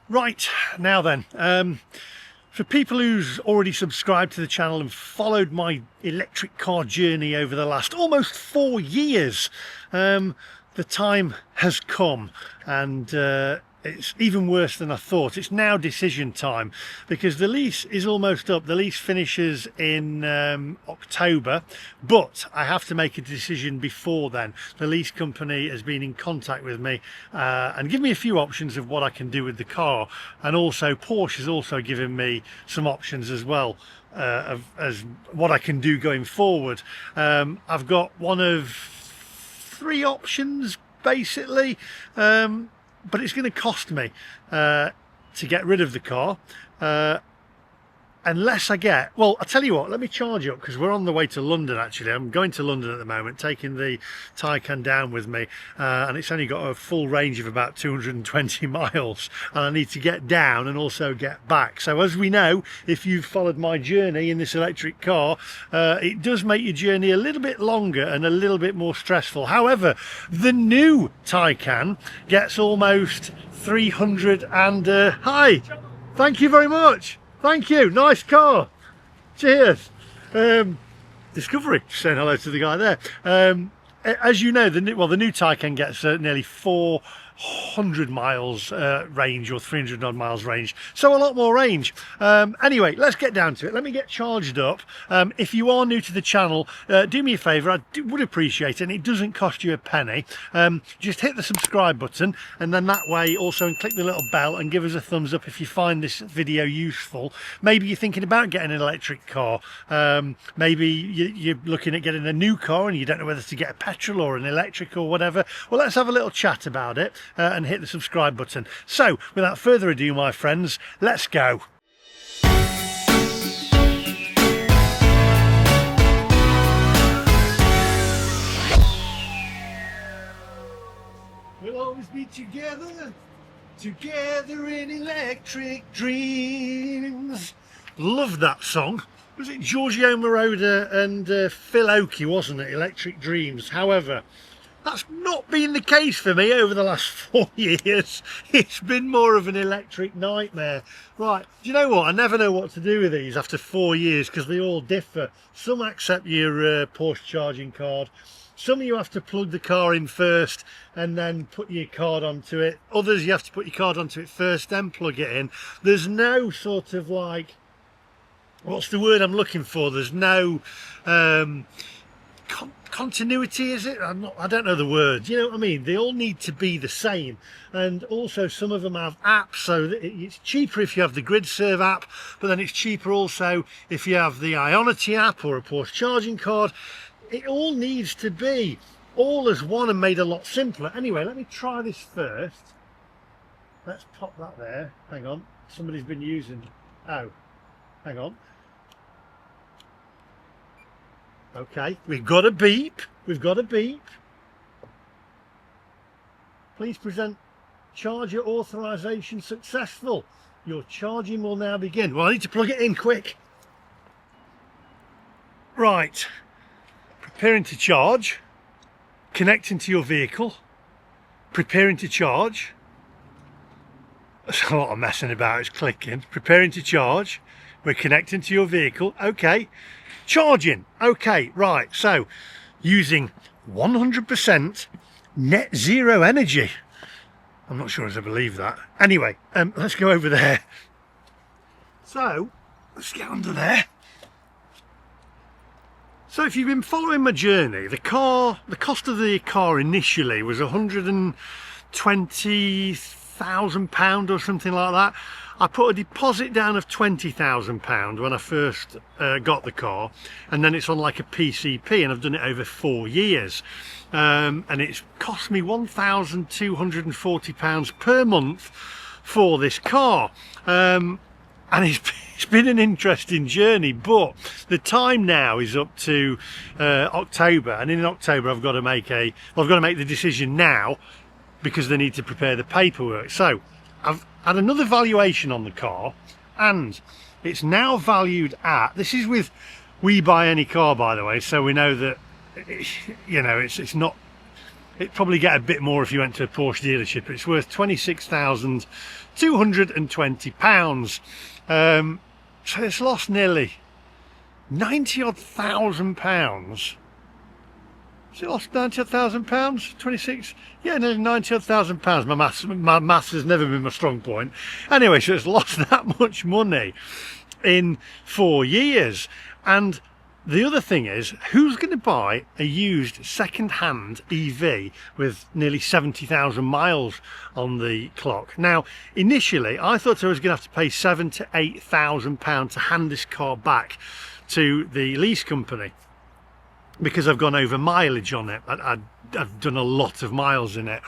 Right, now then, for people who's already subscribed to the channel and followed my electric car journey over the last almost 4 years, the time has come, and it's even worse than I thought. It's now decision time because the lease is almost up. The lease finishes in October, but I have to make a decision before then. The lease company has been in contact with me and given me a few options of what I can do with the car, and also Porsche has also given me some options as well as what I can do going forward. I've got one of 3 options basically. But it's going to cost me to get rid of the car unless I get, well, I'll tell you what, let me charge up because we're on the way to London. Actually, I'm going to London at the moment, taking the Taycan down with me, and it's only got a full range of about 220 miles, and I need to get down and also get back. So as we know, if you've followed my journey in this electric car, it does make your journey a little bit longer and a little bit more stressful. However, the new Taycan gets almost 300 and hi, thank you very much. Thank you, nice car. Cheers. Discovery, saying hello to the guy there. As you know, the new Taycan gets nearly 400 miles range, or 300 odd miles range, so a lot more range. Anyway, let's get down to it. Let me get charged up. If you are new to the channel, do me a favor, would appreciate it, and it doesn't cost you a penny. Just hit the subscribe button, and then that way also click the little bell and give us a thumbs up if you find this video useful. Maybe you're thinking about getting an electric car, maybe you're looking at getting a new car and you don't know whether to get a petrol or an electric or whatever. Well, let's have a little chat about it. And hit the subscribe button. So without further ado, my friends, let's go. We'll always be together in electric dreams. Love that song. Was it Giorgio Moroder and Phil Oakey, wasn't it? Electric Dreams. However, that's not been the case for me over the last 4 years. It's been more of an electric nightmare. Right, do you know what? I never know what to do with these after 4 years because they all differ. Some accept your Porsche charging card. Some of you have to plug the car in first and then put your card onto it. Others you have to put your card onto it first, then plug it in. There's no sort of like, what's the word I'm looking for? There's no continuity, is it? I don't know the word. You know what I mean? They all need to be the same, and also some of them have apps, so that it's cheaper if you have the GridServe app, but then it's cheaper also if you have the Ionity app or a Porsche charging card. It all needs to be all as one and made a lot simpler. Anyway, let me try this first. Let's pop that there. Hang on, somebody's been using, oh, hang on. Okay, we've got a beep. We've got a beep. Please present charger authorization successful. Your charging will now begin. Well, I need to plug it in quick. Right. Preparing to charge. Connecting to your vehicle. Preparing to charge. There's a lot of messing about. It's clicking. Preparing to charge. We're connecting to your vehicle. Okay. Charging. Okay, right, so using 100% net zero energy. I'm not sure as I believe that. Anyway, let's go over there. So let's get under there. So if you've been following my journey, the cost of the car initially was £120,000 or something like that. I put a deposit down of £20,000 when I first got the car, and then it's on like a PCP, and I've done it over 4 years, and it's cost me £1,240 per month for this car, and it's been an interesting journey, but the time now is up to October, and in October I've got to make the decision now because they need to prepare the paperwork. So I've had another valuation on the car, and it's now valued at, this is with We Buy Any Car, by the way, so we know that, you know, it's not it'd probably get a bit more if you went to a Porsche dealership. It's worth £26,220. So it's lost nearly 90 odd thousand pounds. Has it lost 90 odd thousand pounds? 26? Yeah, nearly 90 odd thousand pounds. My maths has never been my strong point. Anyway, so it's lost that much money in 4 years. And the other thing is, who's going to buy a used second-hand EV with nearly 70,000 miles on the clock? Now, initially, I thought I was going to have to pay £7,000 to £8,000 to hand this car back to the lease company, because I've gone over mileage on it. I've done a lot of miles in it.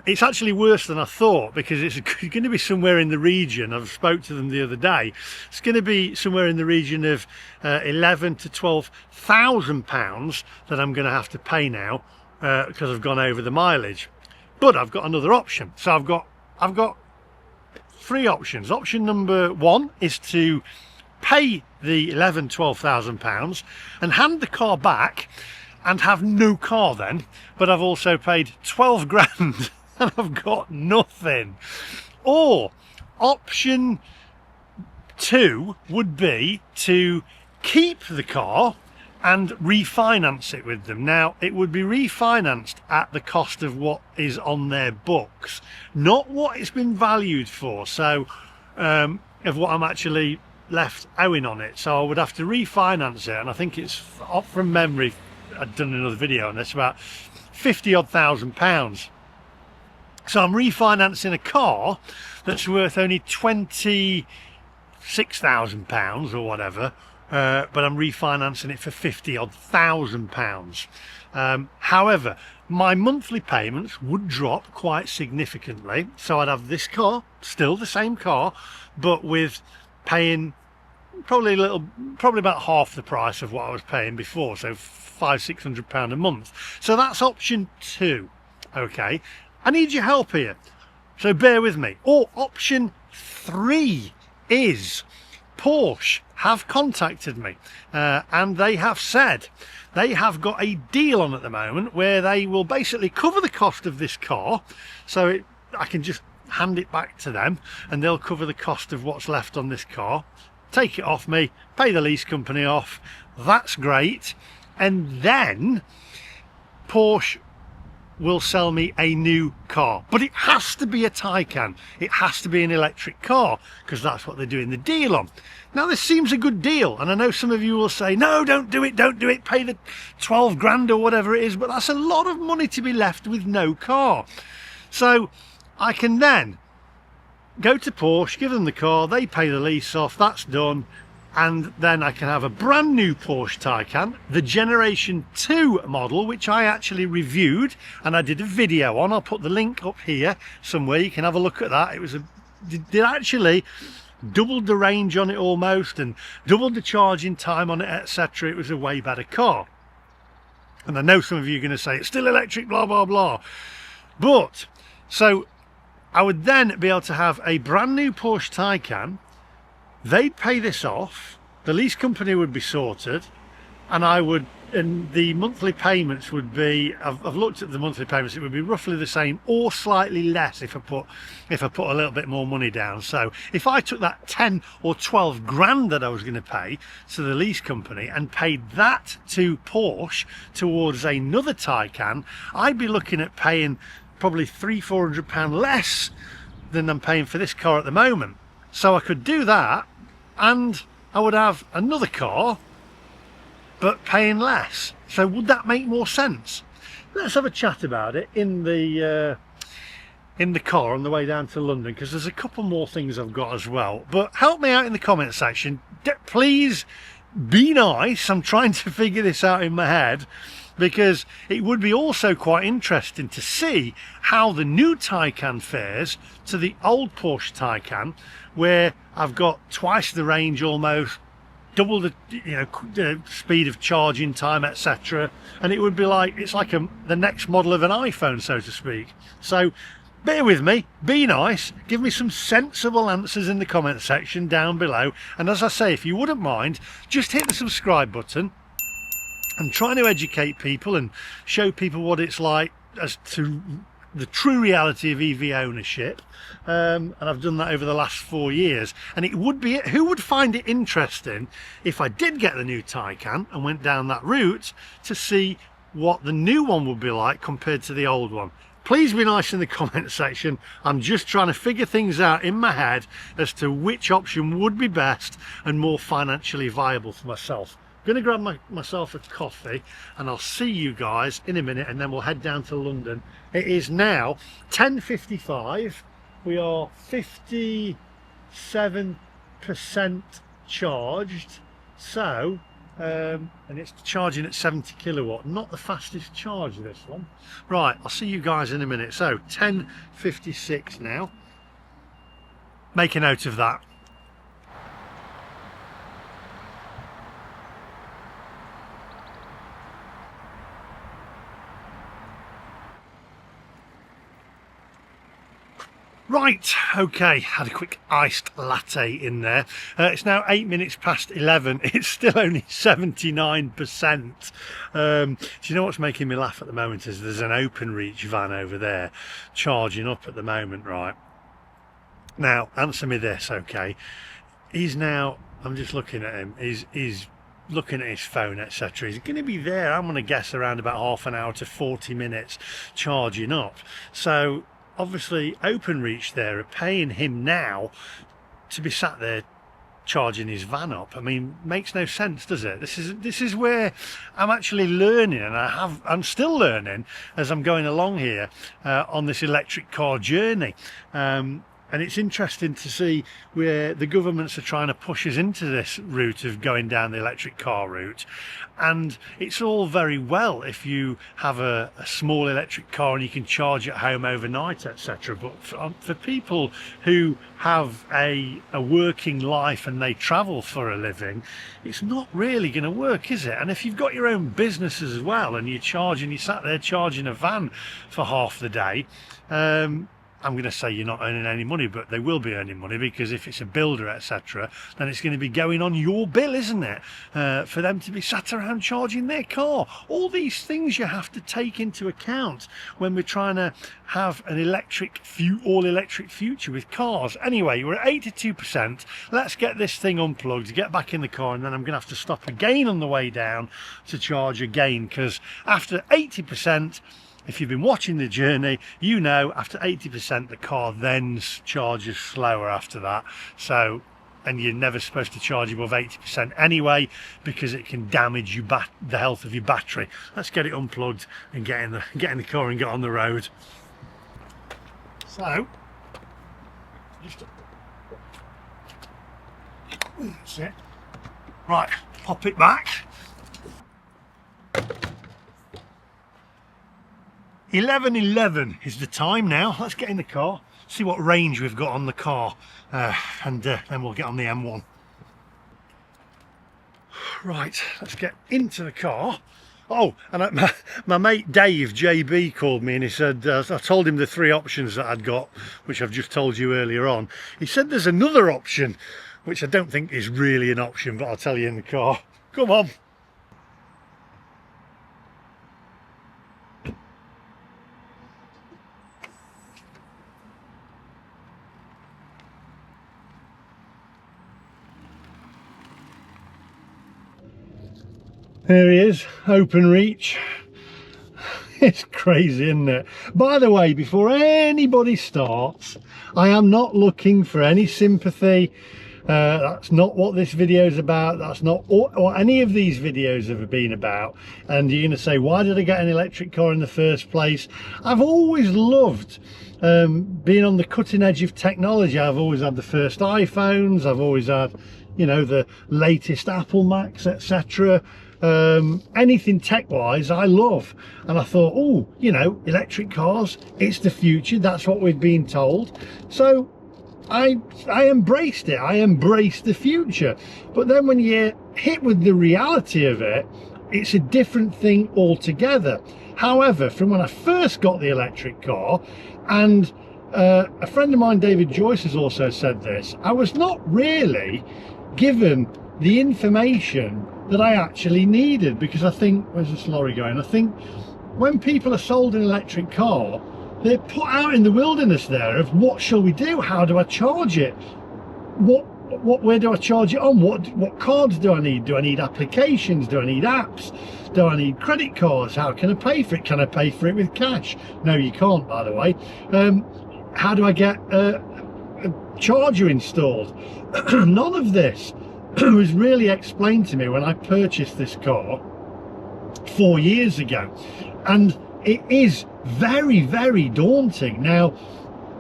It's actually worse than I thought, because it's going to be somewhere in the region, I've spoke to them the other day, it's going to be somewhere in the region of £11,000 to £12,000 that I'm going to have to pay now, because I've gone over the mileage. But I've got another option. So I've got 3 options. Option number 1 is to pay the £11,000-12,000 and hand the car back and have no car then, but I've also paid 12 grand and I've got nothing. Or option 2 would be to keep the car and refinance it with them. Now, it would be refinanced at the cost of what is on their books, not what it's been valued for, so of what I'm actually left owing on it. So I would have to refinance it, and I think it's, up from memory, I'd done another video on this, about 50 odd thousand pounds. So I'm refinancing a car that's worth only £26,000 or whatever, but I'm refinancing it for 50 odd thousand pounds. However, my monthly payments would drop quite significantly, so I'd have this car, still the same car, but with paying probably about half the price of what I was paying before, so £500–600 a month. So that's option 2. Okay, I need your help here, so bear with me. Or option 3 is Porsche have contacted me, and they have said they have got a deal on at the moment where they will basically cover the cost of this car, so I can just hand it back to them and they'll cover the cost of what's left on this car, take it off me, pay the lease company off. That's great. And then Porsche will sell me a new car, but it has to be a Taycan. It has to be an electric car, because that's what they're doing the deal on. Now, this seems a good deal, and I know some of you will say, no, don't do it, pay the 12 grand or whatever it is, but that's a lot of money to be left with no car. So I can then go to Porsche, give them the car, they pay the lease off, that's done, and then I can have a brand new Porsche Taycan, the Generation 2 model, which I actually reviewed and I did a video on. I'll put the link up here somewhere, you can have a look at that. It was did actually doubled the range on it almost, and doubled the charging time on it, etc. It was a way better car. And I know some of you are going to say it's still electric, blah blah blah, but so I would then be able to have a brand new Porsche Taycan. They'd pay this off, the lease company would be sorted, and the monthly payments would be, I've looked at the monthly payments, it would be roughly the same or slightly less if I put a little bit more money down. So if I took that 10 or 12 grand that I was going to pay to the lease company and paid that to Porsche towards another Taycan, I'd be looking at paying probably £300–400 less than I'm paying for this car at the moment. So I could do that, and I would have another car but paying less. So would that make more sense? Let's have a chat about it in the car on the way down to London, because there's a couple more things I've got as well. But help me out in the comment section, please be nice. I'm trying to figure this out in my head, because it would be also quite interesting to see how the new Taycan fares to the old Porsche Taycan, where I've got twice the range almost, double the the speed of charging time, etc. And it would be like, it's like the next model of an iPhone, so to speak. So bear with me, be nice, give me some sensible answers in the comment section down below. And as I say, if you wouldn't mind, just hit the subscribe button. I'm trying to educate people and show people what it's like as to the true reality of EV ownership, and I've done that over the last 4 years. And it would be, who would find it interesting if I did get the new Taycan and went down that route to see what the new one would be like compared to the old one? Please be nice in the comment section. I'm just trying to figure things out in my head as to which option would be best and more financially viable for myself. I'm going to grab myself a coffee, and I'll see you guys in a minute, and then we'll head down to London. It is now 10:55. We are 57% charged, so and it's charging at 70 kilowatt, not the fastest charge, this one. Right, I'll see you guys in a minute. So 10:56 now. Make a note of that. Right, okay, had a quick iced latte in there. It's now 8 minutes past 11. It's still only 79%. Do you know what's making me laugh at the moment is there's an Openreach van over there charging up at the moment, right? Now, answer me this, okay? He's now, I'm just looking at him, he's looking at his phone, etc. He's going to be there, I'm going to guess, around about half an hour to 40 minutes charging up. So obviously Openreach there are paying him now to be sat there charging his van up. I mean, makes no sense, does it? This is where I'm actually learning, and I'm still learning as I'm going along here on this electric car journey. And it's interesting to see where the governments are trying to push us into this route of going down the electric car route. And it's all very well if you have a small electric car and you can charge at home overnight, etc. But for people who have a working life and they travel for a living, it's not really going to work, is it? And if you've got your own business as well and you sat there charging a van for half the day, I'm going to say you're not earning any money, but they will be earning money, because if it's a builder, etc., then it's going to be going on your bill, isn't it? For them to be sat around charging their car. All these things you have to take into account when we're trying to have an all-electric future with cars. Anyway, we're at 82%. Let's get this thing unplugged, get back in the car, and then I'm going to have to stop again on the way down to charge again, because after 80%, if you've been watching the journey, you know after 80% the car then charges slower after that. So, and you're never supposed to charge above 80% anyway, because it can damage the health of your battery. Let's get it unplugged and get in the car and get on the road. So, that's it. Right, pop it back. 11:11 is the time now. Let's get in the car, see what range we've got on the car, and then we'll get on the M1. Right, let's get into the car. Oh, and my mate Dave, JB, called me and he said, I told him the 3 options that I'd got, which I've just told you earlier on. He said there's another option, which I don't think is really an option, but I'll tell you in the car. Come on. There he is, Openreach. It's crazy, isn't it? By the way, before anybody starts, I am not looking for any sympathy. That's not what this video is about. That's not what any of these videos have been about. And you're going to say, why did I get an electric car in the first place? I've always loved being on the cutting edge of technology. I've always had the first iPhones. I've always had, you know, the latest Apple Macs, etc. Anything tech-wise I love, and I thought, oh, you know, electric cars, it's the future. That's what we've been told. So I embraced it. I embraced the future. But then when you're hit with the reality of it, it's a different thing altogether. However, from when I first got the electric car, and a friend of mine, David Joyce, has also said this, I was not really given the information that I actually needed, because I think, where's this lorry going? I think when people are sold an electric car, they're put out in the wilderness there of what shall we do? How do I charge it? Where do I charge it on? What cards do I need? Do I need applications? Do I need apps? Do I need credit cards? How can I pay for it? Can I pay for it with cash? No, you can't, by the way. How do I get a charger installed? None of this was really explained to me when I purchased this car 4 years ago, and it is very, very daunting. Now,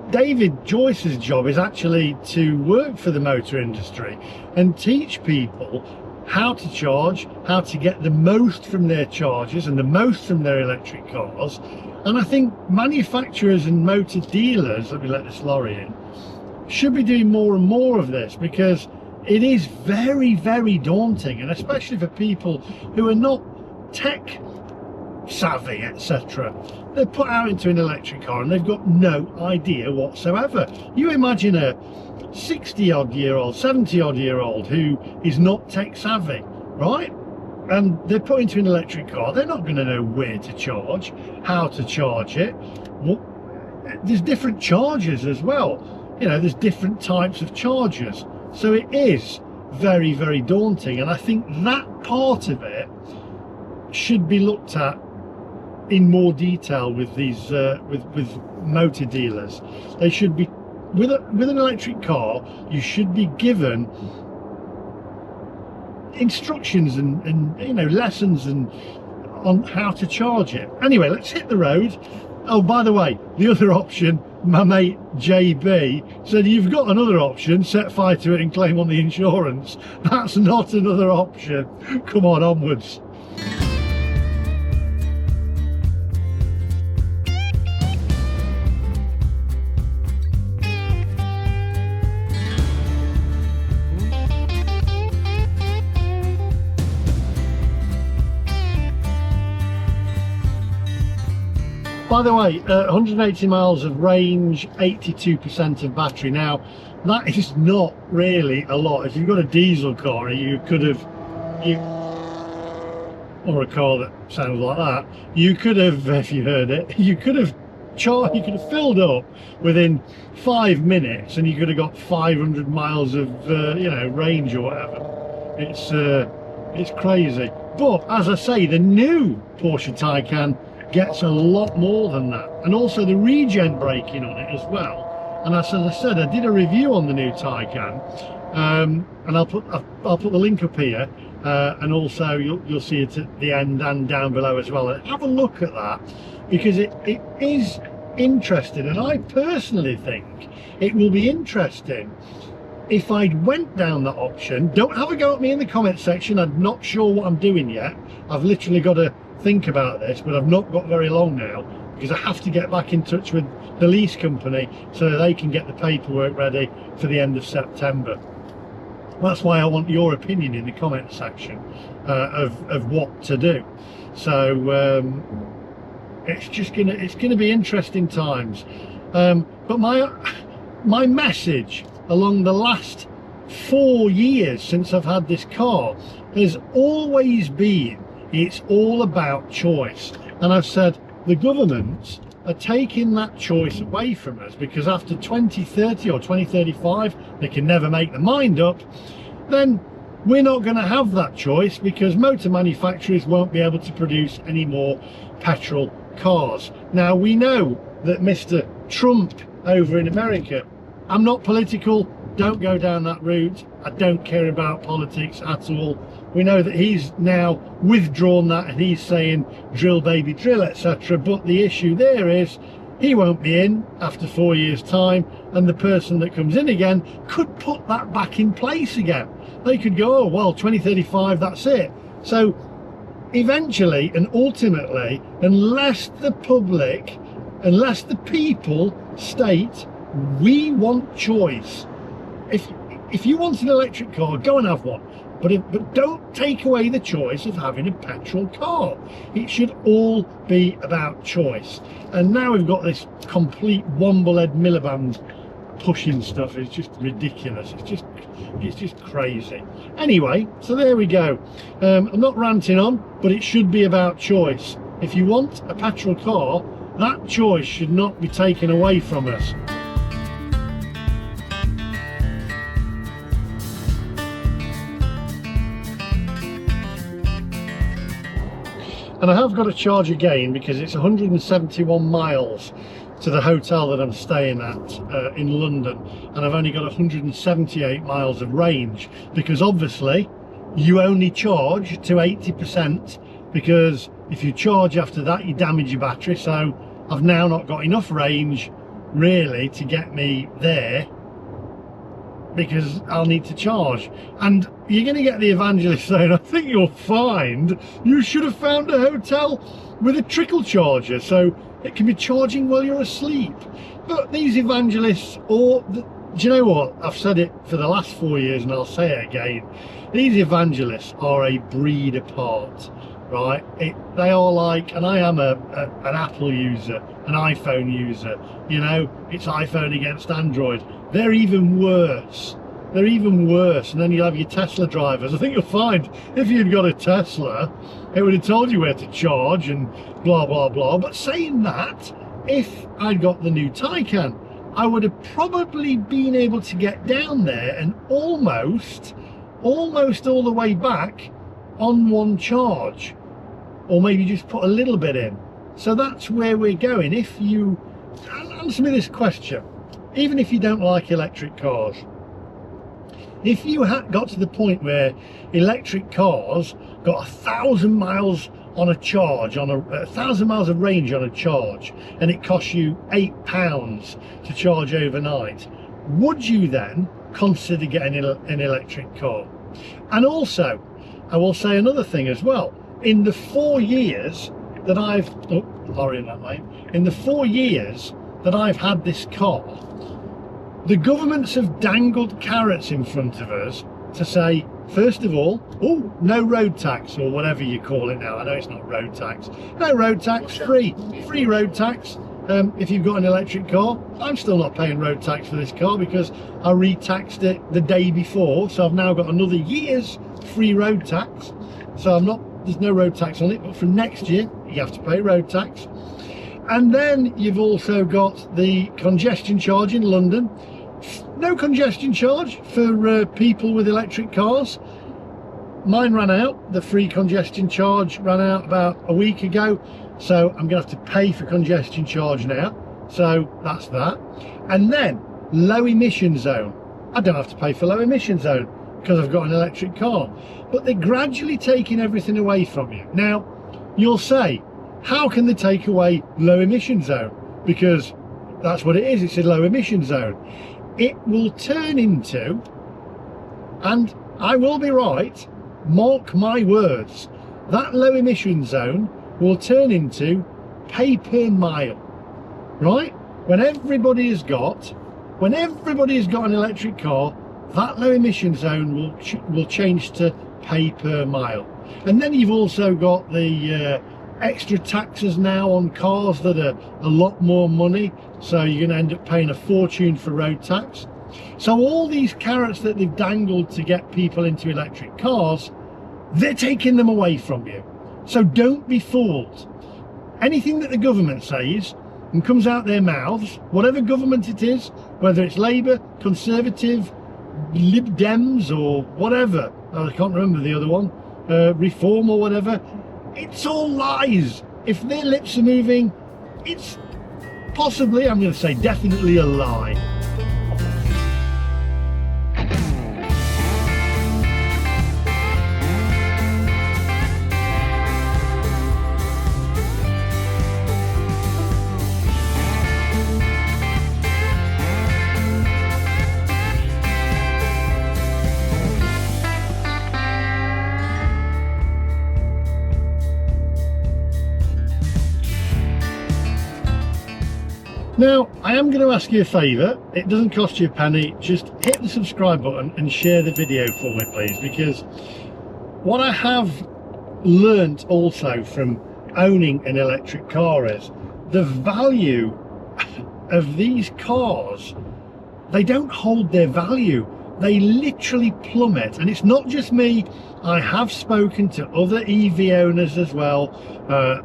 David Joyce's job is actually to work for the motor industry and teach people how to charge, how to get the most from their chargers and the most from their electric cars. And I think manufacturers and motor dealers, let me let this lorry in, should be doing more and more of this, because it is very, very daunting, and especially for people who are not tech savvy, etc. They're put out into an electric car and they've got no idea whatsoever. You imagine a 60-odd-year-old, 70-odd-year-old who is not tech savvy, right? And they're put into an electric car. They're not going to know where to charge, how to charge it. There's different chargers as well. You know, there's different types of chargers. So it is very, very daunting. And I think that part of it should be looked at in more detail with these with motor dealers. They should be, with an electric car, you should be given instructions and you know, lessons and on how to charge it. Anyway, let's hit the road. Oh, by the way, the other option, my mate JB said, you've got another option, set fire to it and claim on the insurance. That's not another option. Come on, onwards. By the way, 180 miles of range, 82% of battery. Now, that is not really a lot. If you've got a diesel car, you could have, or a car that sounds like that, you could have, if you heard it, you could have filled up within 5 minutes, and you could have got 500 miles of, you know, range or whatever. It's crazy. But as I say, the new Porsche Taycan gets a lot more than that, and also the regen braking on it as well. And as I said, I did a review on the new Taycan, and I'll put the link up here, and also you'll see it at the end and down below as well. And have a look at that, because it is interesting, and I personally think it will be interesting if I went down that option. Don't have a go at me in the comment section. I'm not sure what I'm doing yet. I've literally got to think about this, but I've not got very long now, because I have to get back in touch with the lease company so they can get the paperwork ready for the end of September. That's why I want your opinion in the comment section of what to do. So it's gonna be interesting times. But my message along the last 4 years since I've had this car has always been, it's all about choice. And I've said the governments are taking that choice away from us, because after 2030 or 2035 they can never make their mind up. Then we're not going to have that choice, because motor manufacturers won't be able to produce any more petrol cars. Now, we know that Mr. Trump over in America, I'm not political, don't go down that route, I don't care about politics at all. We know that he's now withdrawn that, and he's saying drill baby drill, etc. But the issue there is he won't be in after 4 years time, and the person that comes in again could put that back in place again. They could go, oh well, 2035, that's it. So eventually and ultimately, unless the public, unless the people state we want choice, if you want an electric car, go and have one. But don't take away the choice of having a petrol car. It should all be about choice. And now we've got this complete Womblehead Miliband pushing stuff. It's just ridiculous. It's just crazy. Anyway, so there we go. I'm not ranting on, but it should be about choice. if you want a petrol car, that choice should not be taken away from us. And I have got to charge again because it's 171 miles to the hotel that I'm staying at in London, and I've only got 178 miles of range, because obviously you only charge to 80%, because if you charge after that you damage your battery. So I've now not got enough range really to get me there, because I'll need to charge. And you're going to get the evangelist saying, I think you'll find you should have found a hotel with a trickle charger so it can be charging while you're asleep. But these evangelists, do you know what, I've said it for the last 4 years and I'll say it again, these evangelists are a breed apart, right? They are like, and I am an Apple user, an iPhone user, you know, it's iPhone against Android. They're even worse. They're even worse. And then you'll have your Tesla drivers. I think you'll find if you'd got a Tesla, it would have told you where to charge and blah, blah, blah. But saying that, if I'd got the new Taycan, I would have probably been able to get down there and almost all the way back on one charge, or maybe just put a little bit in. So that's where we're going. If you, answer me this question, even if you don't like electric cars, if you had got to the point where electric cars got 1,000 miles on a charge, on 1,000 miles of range on a charge, and it costs you £8 to charge overnight, would you then consider getting an electric car? And also, I will say another thing as well. In the 4 years that I've, lorry in that lane, in the 4 years that I've had this car, the governments have dangled carrots in front of us to say, first of all, oh, no road tax, or whatever you call it now. I know it's not road tax. No road tax, free road tax. If you've got an electric car, I'm still not paying road tax for this car because I re-taxed it the day before. So I've now got another year's free road tax. So there's no road tax on it, but from next year, you have to pay road tax. And then you've also got the congestion charge in London. No congestion charge for people with electric cars. Mine ran out. The free congestion charge ran out about a week ago. So I'm going to have to pay for congestion charge now. So that's that. And then low emission zone. I don't have to pay for low emission zone because I've got an electric car. But they're gradually taking everything away from you. Now, you'll say, how can they take away low emission zone? Because that's what it is. It's a low emission zone. It will turn into, and I will be right, mark my words, that low emission zone will turn into pay per mile, right? When everybody has got an electric car, that low emission zone will change to pay per mile. And then you've also got the extra taxes now on cars that are a lot more money, so you're going to end up paying a fortune for road tax. So all these carrots that they've dangled to get people into electric cars, they're taking them away from you. So don't be fooled. Anything that the government says and comes out their mouths, whatever government it is, whether it's Labour, Conservative, Lib Dems or whatever, I can't remember the other one, Reform or whatever, it's all lies. If their lips are moving, it's possibly, I'm going to say definitely, a lie. Now, I am going to ask you a favour. It doesn't cost you a penny. Just hit the subscribe button and share the video for me, please, because what I have learnt also from owning an electric car is the value of these cars. They don't hold their value. they literally plummet. And it's not just me. I have spoken to other EV owners as well,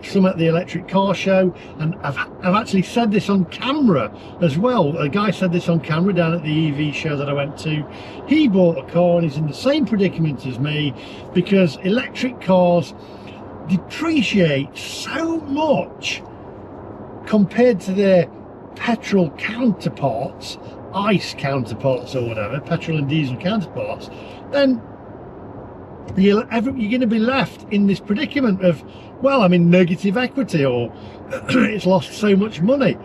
some at the electric car show, and I've actually said this on camera as well. A guy said this on camera down at the EV show that I went to. He bought a car and he's in the same predicament as me, because electric cars depreciate so much compared to their petrol counterparts, ICE counterparts or whatever, petrol and diesel counterparts, then you're going to be left in this predicament of, well, I'm in negative equity, or it's lost so much money.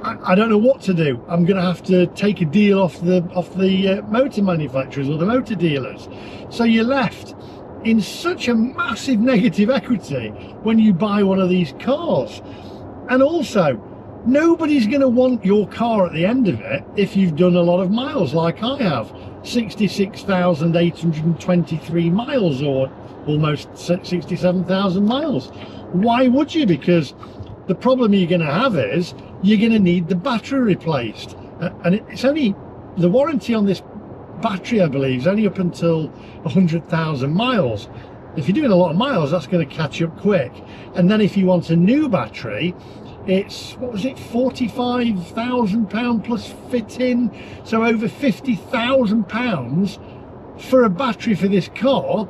I don't know what to do. I'm going to have to take a deal off the motor manufacturers or the motor dealers. So you're left in such a massive negative equity when you buy one of these cars. And also, nobody's going to want your car at the end of it if you've done a lot of miles like I have. 66,823 miles, or almost 67,000 miles. Why would you? Because the problem you're going to have is you're going to need the battery replaced. And it's only, the warranty on this battery, I believe, is only up until 100,000 miles. If you're doing a lot of miles, that's going to catch up quick. And then if you want a new battery, it's, what was it, £45,000 plus fit-in, so over £50,000 for a battery for this car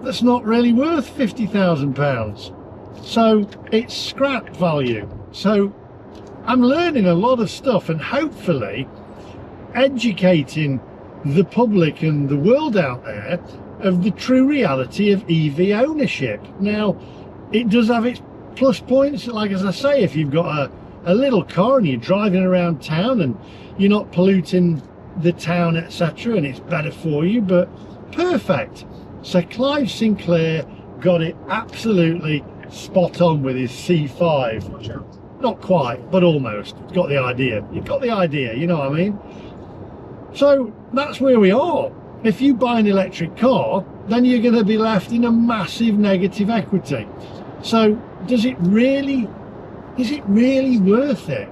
that's not really worth £50,000. So it's scrap value. So I'm learning a lot of stuff and hopefully educating the public and the world out there of the true reality of EV ownership. Now, it does have its plus points, like as I say, if you've got a little car and you're driving around town and you're not polluting the town, etc., and it's better for you. But perfect. So Clive Sinclair got it absolutely spot on with his C5. Not quite, but almost. Got the idea. You've got the idea, you know what I mean? So that's where we are. If you buy an electric car, then you're going to be left in a massive negative equity. So is it really worth it?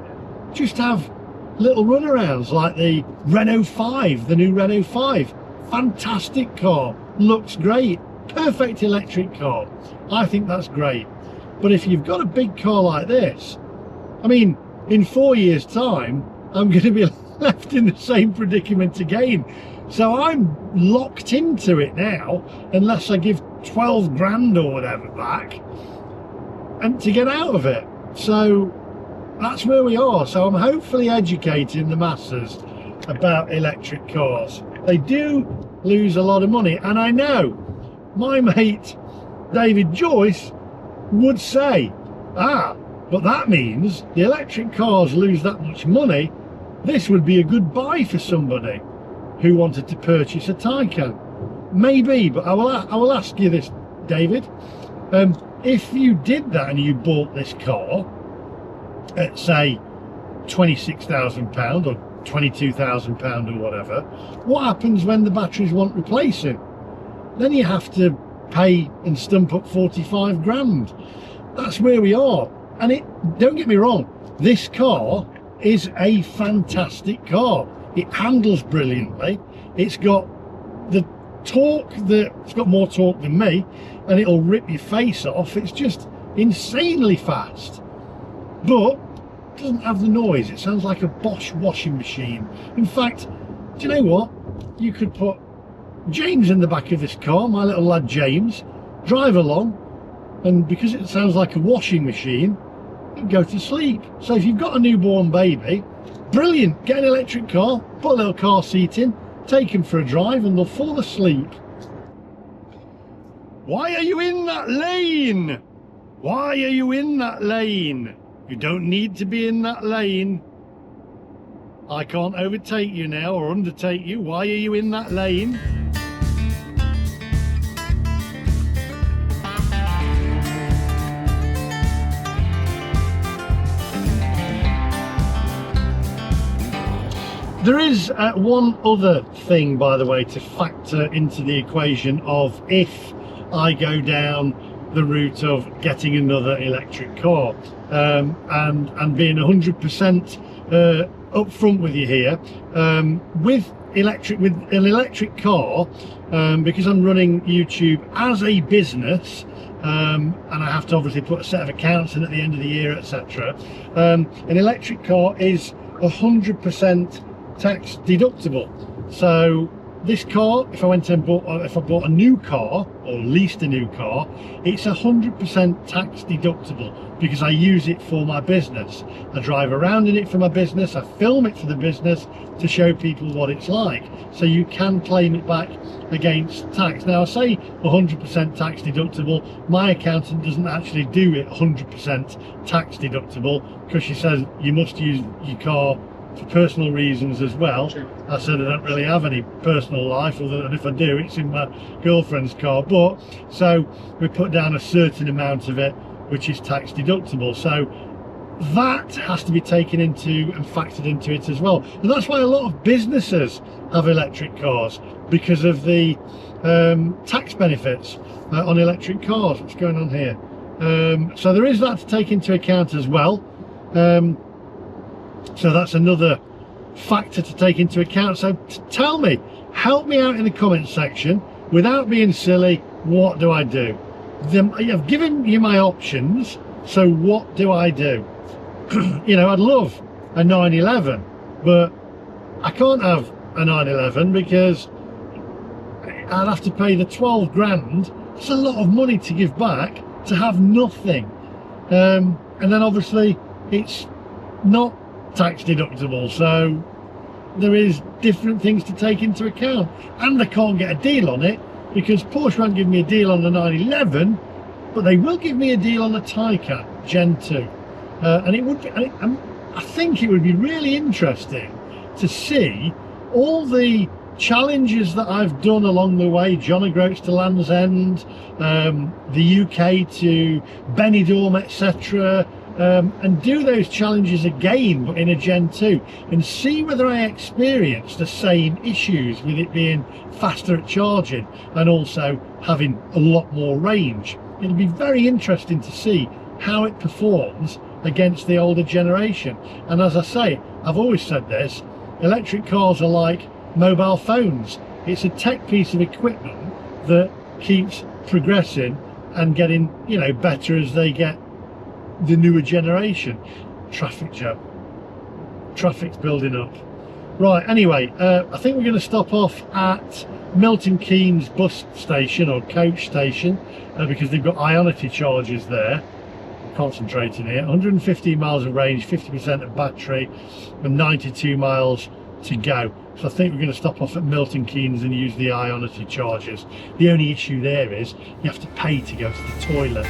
Just have little runarounds like the Renault 5, the new Renault 5. Fantastic car, looks great, perfect electric car. I think that's great. But if you've got a big car like this, I mean, in 4 years' time, I'm going to be left in the same predicament again. So I'm locked into it now, unless I give 12 grand or whatever back, and to get out of it. So that's where we are. So I'm hopefully educating the masses about electric cars. They do lose a lot of money, and I know my mate David Joyce would say, but that means the electric cars lose that much money. This would be a good buy for somebody who wanted to purchase a Taycan. Maybe, but I will ask you this, David. If you did that and you bought this car at, say, £26,000 or £22,000 or whatever, what happens when the batteries want replacing? Then you have to pay and stump up 45 grand. That's where we are. And don't get me wrong, this car is a fantastic car. It handles brilliantly. It's got the torque, it's got more torque than me, and it'll rip your face off. It's just insanely fast, but it doesn't have the noise. It sounds like a Bosch washing machine. In fact, do you know what? You could put James in the back of this car, my little lad James, drive along, and because it sounds like a washing machine, you go to sleep. So if you've got a newborn baby, brilliant, get an electric car, put a little car seat in, take them for a drive, and they'll fall asleep. Why are you in that lane? Why are you in that lane? You don't need to be in that lane. I can't overtake you now or undertake you. Why are you in that lane? There is one other thing, by the way, to factor into the equation of if I go down the route of getting another electric car, and being 100% upfront with you here. With with an electric car, because I'm running YouTube as a business, and I have to obviously put a set of accounts in at the end of the year, etc. An electric car is 100% tax deductible. So this car, if I bought a new car or leased a new car, it's 100% tax deductible because I use it for my business. I drive around in it for my business, I film it for the business to show people what it's like. So you can claim it back against tax. Now I say 100% tax deductible, my accountant doesn't actually do it 100% tax deductible because she says you must use your car for personal reasons as well. Sure. I said I don't really have any personal life, other than if I do, it's in my girlfriend's car. But so we put down a certain amount of it which is tax deductible, so that has to be taken into and factored into it as well. And that's why a lot of businesses have electric cars, because of the tax benefits on electric cars. What's going on here? So there is that to take into account as well. So that's another factor to take into account. So tell me, help me out in the comments section without being silly. What do I do? I've given you my options, so what do I do? You know, I'd love a 911, but I can't have a 911 because I'd have to pay the 12 grand. It's a lot of money to give back to have nothing. And then obviously it's not tax deductible, so there is different things to take into account, and I can't get a deal on it because Porsche won't give me a deal on the 911, but they will give me a deal on the Taycan Gen 2, and it would be, I think it would be really interesting to see all the challenges that I've done along the way, John O'Groats to Land's End, the UK to Benidorm, etc. And do those challenges again, but in a Gen 2, and see whether I experience the same issues with it being faster at charging and also having a lot more range. It'll be very interesting to see how it performs against the older generation. And as I say, I've always said this, electric cars are like mobile phones. It's a tech piece of equipment that keeps progressing and getting, you know, better as they get the newer generation. Traffic jam, traffic's building up. Right, anyway, I think we're going to stop off at Milton Keynes bus station or coach station, because they've got Ionity chargers there. Concentrating here, 115 miles of range, 50% of battery, and 92 miles to go. So I think we're going to stop off at Milton Keynes and use the Ionity chargers. The only issue there is you have to pay to go to the toilet.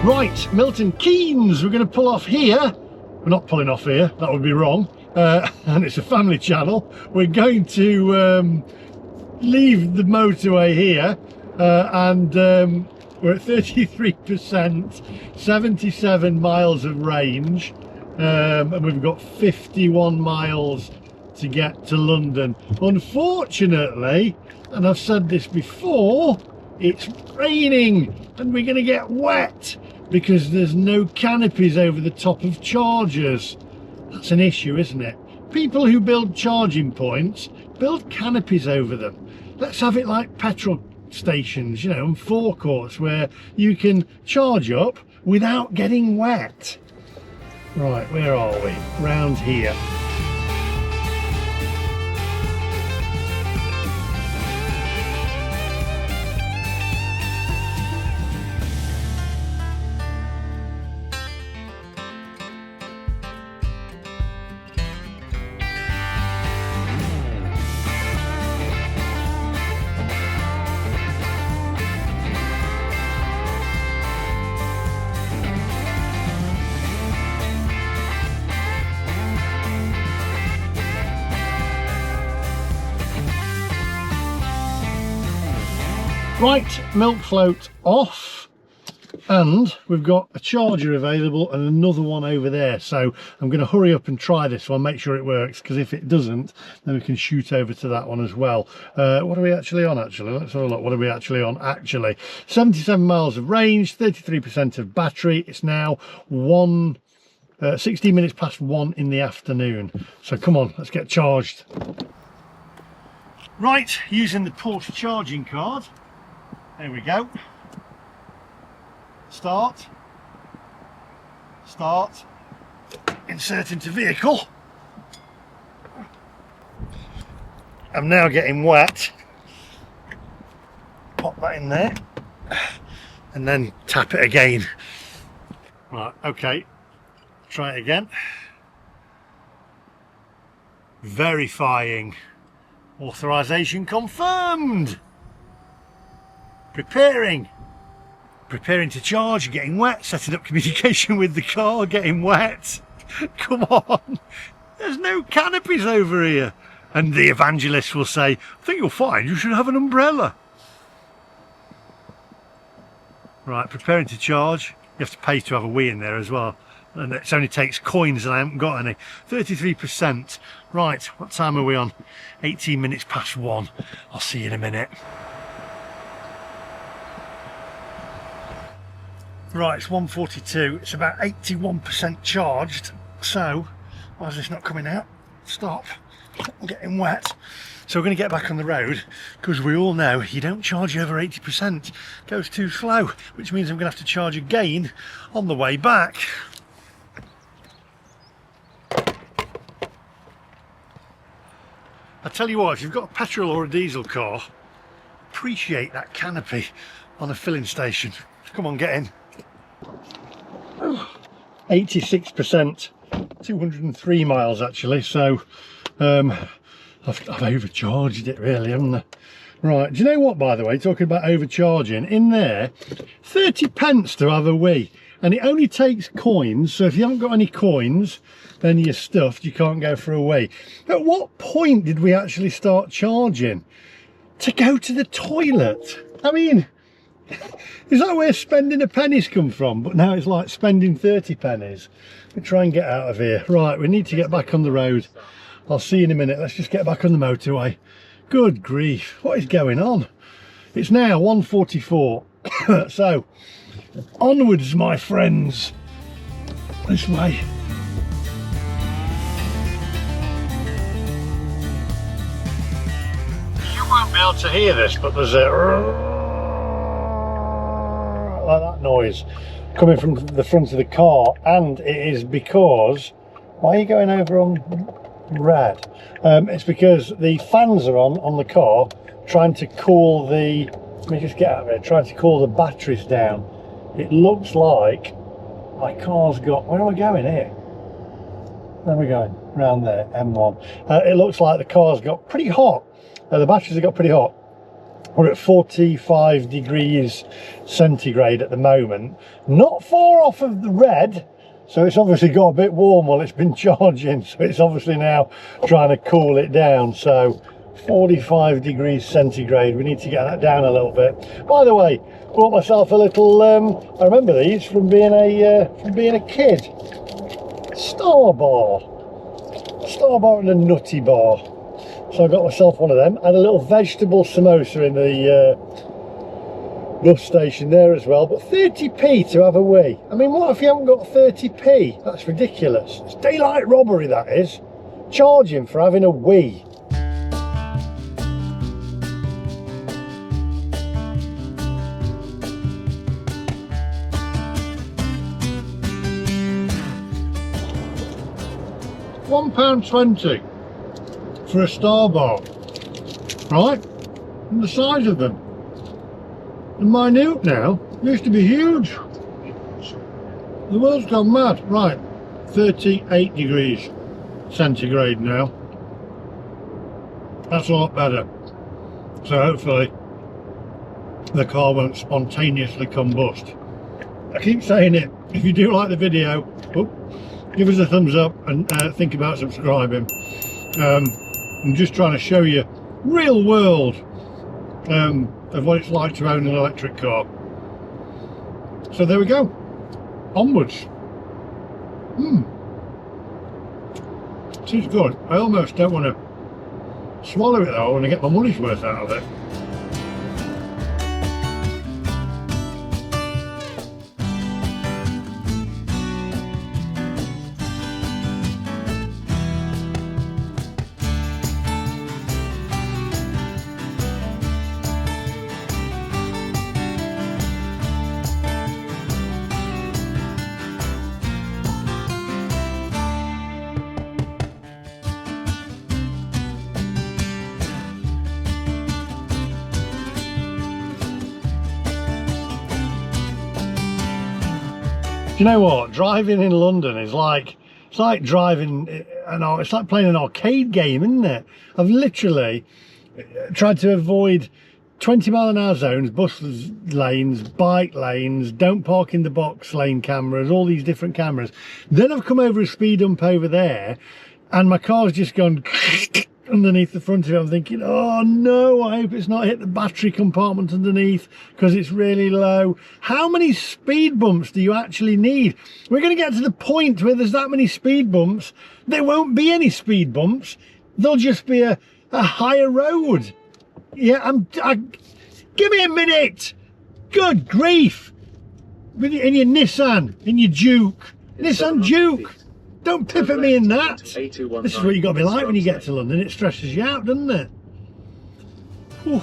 Right, Milton Keynes, we're going to pull off here. We're not pulling off here, that would be wrong, and it's a family channel. We're going to leave the motorway here, and we're at 33%, 77 miles of range, and we've got 51 miles to get to London. Unfortunately, and I've said this before, it's raining and we're going to get wet because there's no canopies over the top of chargers. That's an issue, isn't it? People who build charging points build canopies over them. Let's have it like petrol stations, you know, and forecourts where you can charge up without getting wet. Right, where are we? Round here. Right, milk float off, and we've got a charger available and another one over there, so I'm going to hurry up and try this one, make sure it works, because if it doesn't then we can shoot over to that one as well. What are we actually on? Let's have a look. What are we actually on? 77 miles of range, 33% of battery. It's now 16 minutes past 1 in the afternoon, so come on, let's get charged. Right, using the Porsche charging card. There we go. Start, insert into vehicle. I'm now getting wet. Pop that in there and then tap it again. Right, okay, try it again. Verifying. Authorization confirmed. Preparing to charge, getting wet, setting up communication with the car, getting wet. Come on, there's no canopies over here. And the evangelist will say, I think you'll find you should have an umbrella. Right, preparing to charge. You have to pay to have a wee in there as well. And it only takes coins and I haven't got any. 33%. Right, what time are we on? 18 minutes past 1. I'll see you in a minute. Right, it's 1:42. It's about 81% charged. So, why is this not coming out? Stop. I'm getting wet. So we're going to get back on the road, because we all know you don't charge over 80%. It goes too slow, which means I'm going to have to charge again on the way back. I tell you what, if you've got a petrol or a diesel car, appreciate that canopy on a filling station. Come on, get in. 86%, 203 miles actually, so I've overcharged it really, haven't I? Right, do you know what, by the way, talking about overcharging, in there 30 pence to have a wee, and it only takes coins, so if you haven't got any coins then you're stuffed, you can't go for a wee. At what point did we actually start charging to go to the toilet? I mean, is that where spending a penny's come from? But now it's like spending 30 pennies. We try and get out of here. Right, we need to get back on the road. I'll see you in a minute. Let's just get back on the motorway. Good grief, what is going on? It's now 1:44. So, onwards, my friends. This way. You won't be able to hear this, but there's a like that noise coming from the front of the car, and it is because, why are you going over on red? It's because the fans are on the car, trying to cool the, let me just get out of here, trying to cool the batteries down. It looks like my car's got, where are we going here? Where are we going? Around there, M1. It looks like the car's got pretty hot. The batteries have got pretty hot. We're at 45 degrees centigrade at the moment, not far off of the red, so it's obviously got a bit warm while it's been charging, so it's obviously now trying to cool it down. So 45 degrees centigrade, we need to get that down a little bit. By the way, bought myself a little I remember these from being a kid, Star Bar and a Nutty Bar. So I got myself one of them, and a little vegetable samosa in the bus station there as well. But 30p to have a wee. I mean, what if you haven't got 30p? That's ridiculous. It's daylight robbery, that is. Charging for having a wee. £1.20 for a Star Bar, right? And the size of them, they're minute now. They used to be huge. The world's gone mad. Right, 38 degrees centigrade now. That's a lot better. So hopefully the car won't spontaneously combust. I keep saying it. If you do like the video, give us a thumbs up and think about subscribing. I'm just trying to show you real world of what it's like to own an electric car. So there we go, onwards. Seems good. I almost don't want to swallow it though. I want to get my money's worth out of it. You know what? Driving in London is like, it's like driving, it's like playing an arcade game, isn't it? I've literally tried to avoid 20-mile-an-hour zones, bus lanes, bike lanes, don't park in the box lane cameras, all these different cameras. Then I've come over a speed hump over there and my car's just gone underneath the front of it. I'm thinking, oh no, I hope it's not hit the battery compartment underneath because it's really low. How many speed bumps do you actually need? We're going to get to the point where there's that many speed bumps. There won't be any speed bumps. There'll just be a higher road. Yeah, give me a minute. Good grief. In your Nissan, in your Duke. Nissan Duke. Don't pip at me in that. This is what you got to be like when you get to London. It stresses you out, doesn't it? Whew.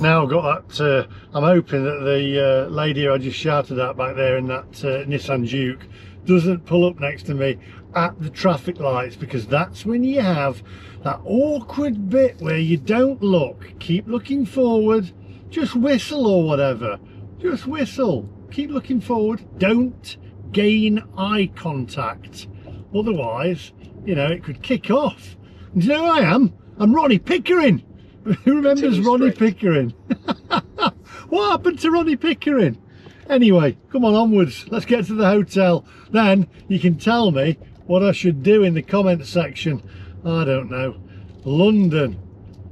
Now I've got that, I'm hoping that the lady I just shouted at back there in that Nissan Duke doesn't pull up next to me at the traffic lights, because that's when you have that awkward bit where you don't look. Keep looking forward. Just whistle or whatever. Just whistle. Keep looking forward. Don't gain eye contact. Otherwise, you know, it could kick off. And do you know who I am? I'm Ronnie Pickering. Who remembers Ronnie Pickering? What happened to Ronnie Pickering? Anyway, come on, onwards. Let's get to the hotel. Then you can tell me what I should do in the comments section. I don't know. London.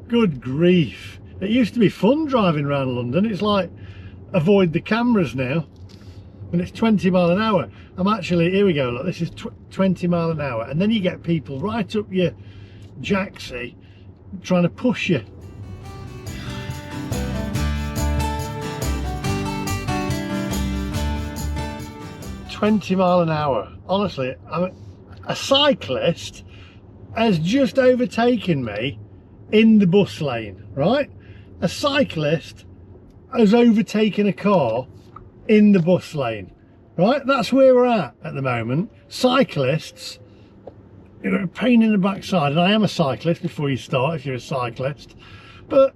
Good grief. It used to be fun driving around London. It's like avoid the cameras now. And it's 20 mile an hour. I'm actually, here we go, look, this is 20 mile an hour. And then you get people right up your jacksie trying to push you. $20 miles an hour. Honestly, a cyclist has just overtaken me in the bus lane, right? A cyclist has overtaken a car in the bus lane, right? That's where we're at the moment. Cyclists, you know, a pain in the backside. And I am a cyclist before you start, if you're a cyclist. But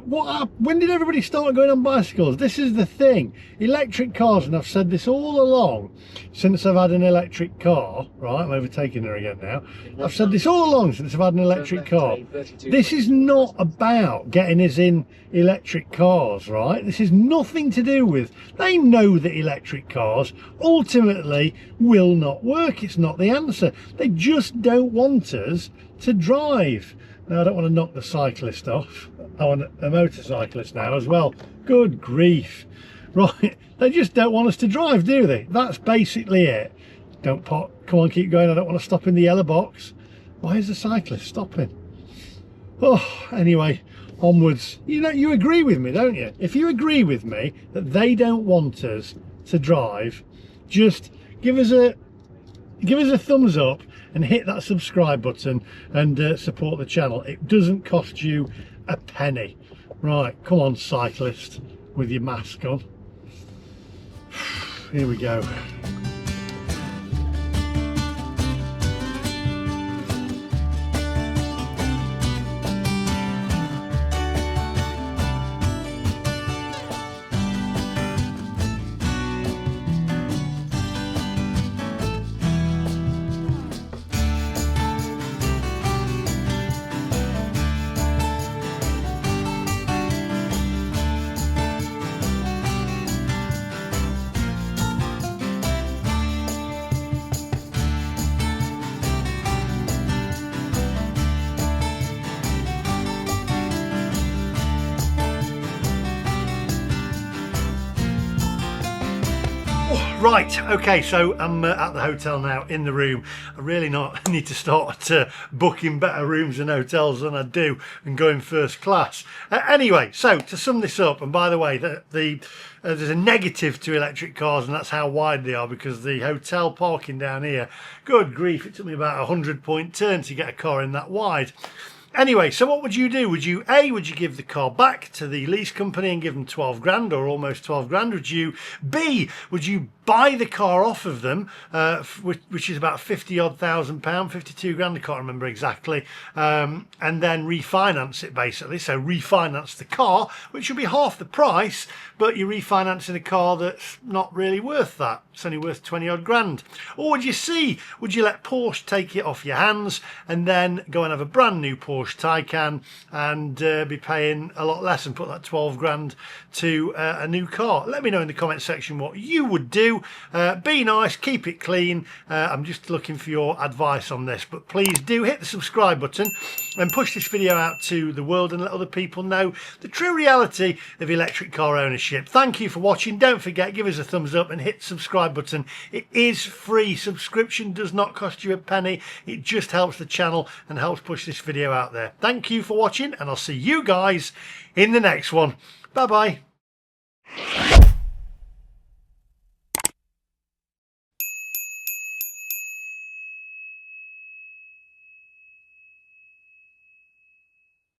when did everybody start going on bicycles? This is the thing. Electric cars, and I've said this all along since I've had an electric car, right? I'm overtaking her again now. I've said this all along since I've had an electric car. This is not about getting us in electric cars, right? This is nothing to do with, they know that electric cars ultimately will not work. It's not the answer. They just don't want us to drive. Now, I don't want to knock the cyclist off. I want a motorcyclist now as well. Good grief. Right, they just don't want us to drive, do they? That's basically it. Don't pop. Come on, keep going. I don't want to stop in the yellow box. Why is the cyclist stopping? Oh, anyway, onwards. You know, you agree with me, don't you? If you agree with me that they don't want us to drive, just give us a thumbs up and hit that subscribe button and support the channel. It doesn't cost you a penny. Right, come on, cyclist, with your mask on. Here we go. Right, okay, so I'm at the hotel now, in the room. I really need to start booking better rooms and hotels than I do and going first class. Anyway, so to sum this up, and by the way, there's a negative to electric cars, and that's how wide they are, because the hotel parking down here, good grief, it took me about a 100-point turn to get a car in that wide. Anyway, so what would you do? Would you give the car back to the lease company and give them 12 grand or almost 12 grand? Would you buy the car off of them, which is about 50 odd thousand pound, 52 grand, I can't remember exactly, and then refinance it basically? So refinance the car, which will be half the price, but you're refinancing a car that's not really worth that. It's only worth 20 odd grand. Or would you let Porsche take it off your hands and then go and have a brand new Porsche Taycan and be paying a lot less and put that 12 grand to a new car? Let me know in the comment section what you would do. Be nice, keep it clean. I'm just looking for your advice on this, but please do hit the subscribe button and push this video out to the world and let other people know the true reality of electric car ownership. Thank you for watching. Don't forget, give us a thumbs up and hit the subscribe button. It is free. Subscription does not cost you a penny. It just helps the channel and helps push this video out there. Thank you for watching, and I'll see you guys in the next one. Bye bye.